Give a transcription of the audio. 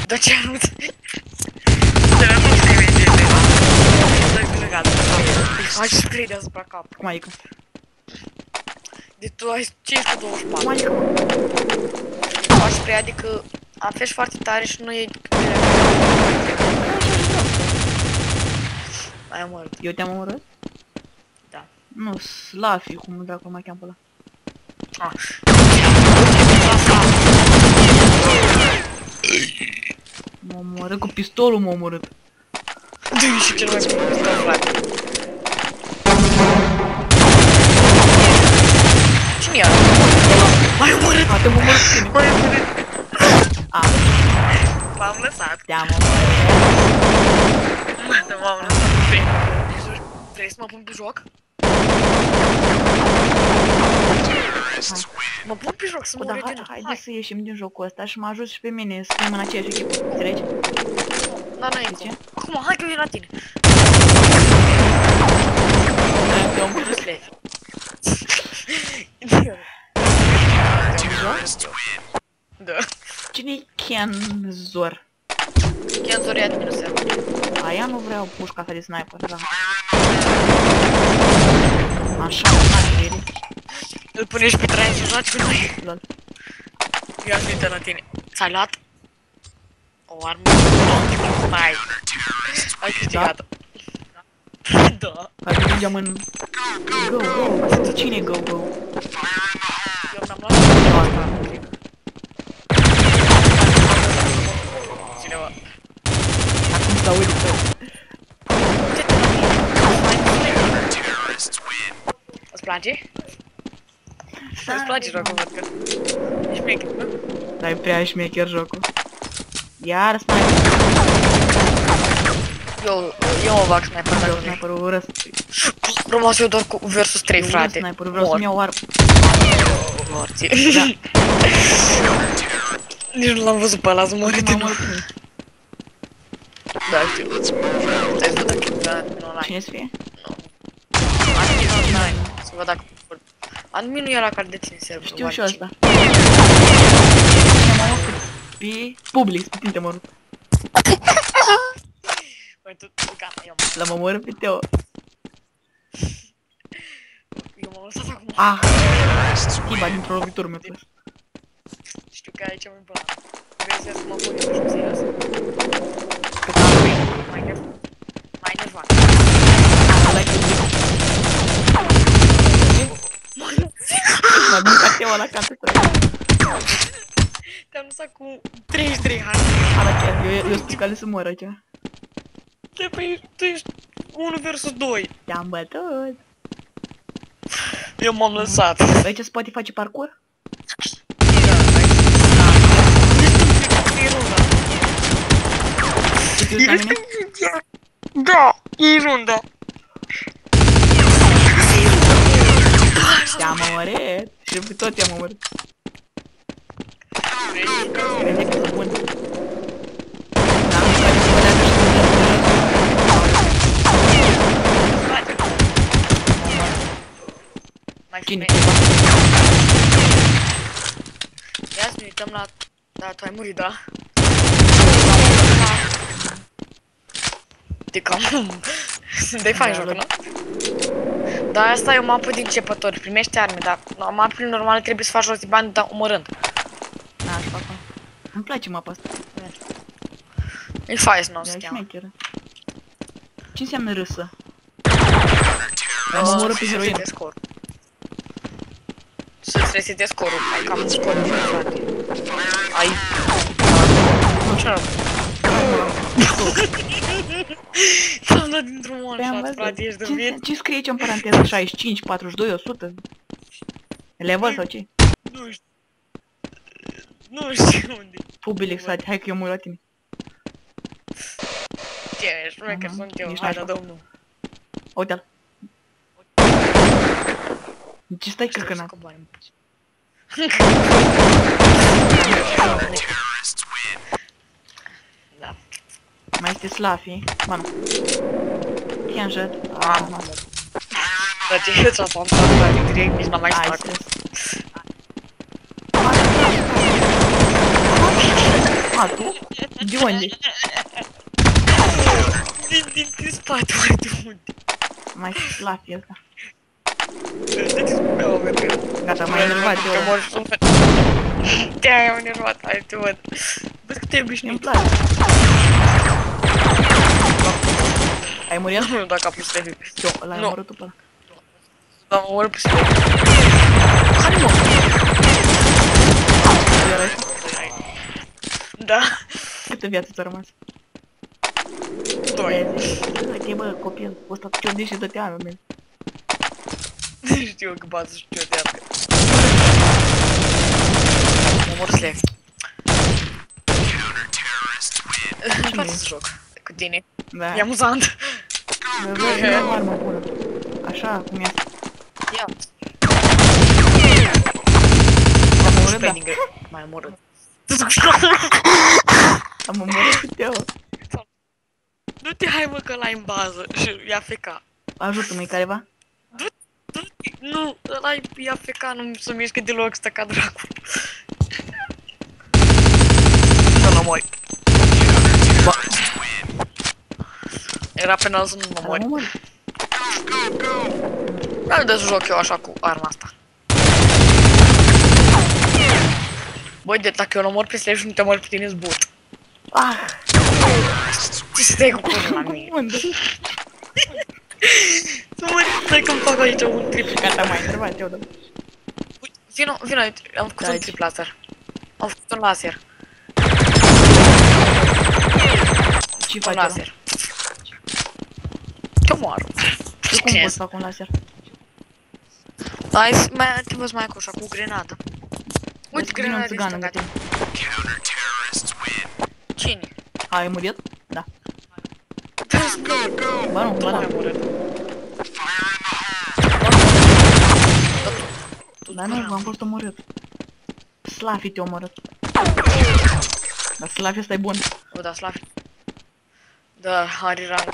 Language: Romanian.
Dar ce nu te... Dar nu știu imediat. Stai legat. Hai să crede asupra cap. Cum adică? De tu ai 524. Cum adică? Aș prea, adică apeși foarte tare și nu e... Ai omorât. Eu te-am omorât? Da. Nu, Slafi, cum dracu mai cheamă pe ăla. M-a omorât cu pistolul, m-a omorât. Dă-i și cel mai bun pistol, frate. Cine era? M-ai omorât! A, te-am omorât cu tine. M-ai omorât! A, M-am lăsat. te-am omorât. M-am lăsat. Vrei să mă pun pe joc? Mă pun pe joc să mă Dar regenerez. haide să ieșim din jocul ăsta și mă ajut și pe mine să fim în aceeași echipă. Înțelegi? Da, n-ai cum. Acum, hai că vin la tine. Te omorât. Da. Cine-i Kenzor? Kenzor e adminul server. Aia nu vreau pușca asta de sniper, da. Așa, n-am. Îl pune și pe Traian să joace cu noi. Lol. Ia să uită la tine. Ți-ai luat? O armă. Stai. Ai câștigat-o. Da. Hai că mergem în... Go, go! Asta cine e go, go? Eu n-am luat. Cineva. Acum să uit pe... Îți place? Îți place jocul, văd că... Ești șmecher, nu? Dar e prea șmecher jocul. Iar sniper. Eu mă bag sniper dacă Vreau vrei. sniperul, urăsc. Rămas eu doar cu versus 3, Eu frate. sniperul, vreau să-mi iau armă. Morții. Da. Nici nu l-am văzut pe ăla să moare de nou. Da, știu. Stai să văd dacă e admin online. Cine să fie? Admin online. Să văd dacă... Adminul e ăla care deține serverul. Știu și ăsta. Pe public, pe tine te-am omorât. Băi, tu, gata, eu L-am omorât pe Teo. m-am lăsat acum. Ah! Schiba dintr-o lovitură mi-a pus. Știu că aici mi-e plan. Vrei să mă pun eu și serios? Mai nervat. M-a băgat Teo la casă. Te-am lăsat cu 33 hari. Ala chiar, eu stic ale să mor aici. Tu ești 1 versus 2. Te-am bătut. Eu m-am lăsat. Aici se poate face parcurs? Știi la mine? Da, e runda. Te-am omorât. Și pe tot te-am omorât. Crede că sunt bun. Da, mi pare să vă Mai Cine? Ia să ne uităm la... Da, tu ai murit, da? De cam... De fain jocul, nu? Da, asta e o mapă din începători, primești arme, dar mapele normale trebuie să faci rost de bani, dar omorând. Da, așa fac. Îmi place mapa asta. E fain să nu o să E cheamă. șmecheră. Ce înseamnă râsă? Am omorât pe heroină. Să-ți resetezi scorul, ai cam un scor bun, frate. Ai... Nu, ce rău. S-am dat dintr-un one-shot, frate, ești de vin. Ce scrie aici în paranteză? 65, 42, 100? Level sau ce? Nu știu. Nu știu unde. Public site, hai că eu mă uit la tine. Ce, șmecher sunt eu, hai da domnul. Uite-l. Ce stai căcănat? Da. Mai este Slafi. Mă, nu. Kenjet. Mamă. Dar ce e ți-a fantastic, direct, nici n-am mai stat. A, tu? De unde? Din spate, ori de unde? Mai slafi ăsta. Gata, Mai mai enervat că eu. mor suflet. Te-ai enervat, hai te văd. Vezi că te-ai Mi-mi obișnuit. place. Ai murit? Nu, dacă a pus Levi. Eu, ăla-i Nu. omorât pe ăla. Dar mă omorât pe Levi. Care mă? Tu erai? Da. Câte viață ți-a rămas? Doi. Uite, bă, copil, ăsta ce-o deși dă-te anul, men. Știu că bază știu de asta. Mă omor Levi. Îmi place să joc cu tine. Da. E amuzant. Vezi, nu am armă bună. Așa, cum e. Ia. Am omorât, da. Mai omorât. Am omorât câte eu. Du-te, hai mă că ăla în bază și ia feca. Ajută-mă, careva. Du-te, nu, ăla e AFK, nu se mișcă deloc, stă ca dracu. Să-l omori. Ba. Era penal să nu mă Am omori. omorât. Nu de să joc eu așa cu arma asta. Băi, de dacă eu nu omor pe Slash și nu te omor pe tine, zbut. Ah! Ce stai cu curul la mine? Unde? Să mă stai că-mi fac aici un triplu. Gata, mai întrebat eu, da. Vino aici, am făcut un trip laser. Am făcut un laser. Ce Un faci ăla? laser. Te omoară. Eu cum pot să fac un laser? Hai, te văz mai cu așa, cu grenadă. Uite, Vine un grenada țigan de lângă ăsta. tine. Cine? Ai murit? Da. Bă, Ba nu, tu ba nu ai da. murit. Da, nu, am fost omorât. Slafi te-a omorât. Dar Slafi ăsta e bun. O, da, Slavi. Da, are rang.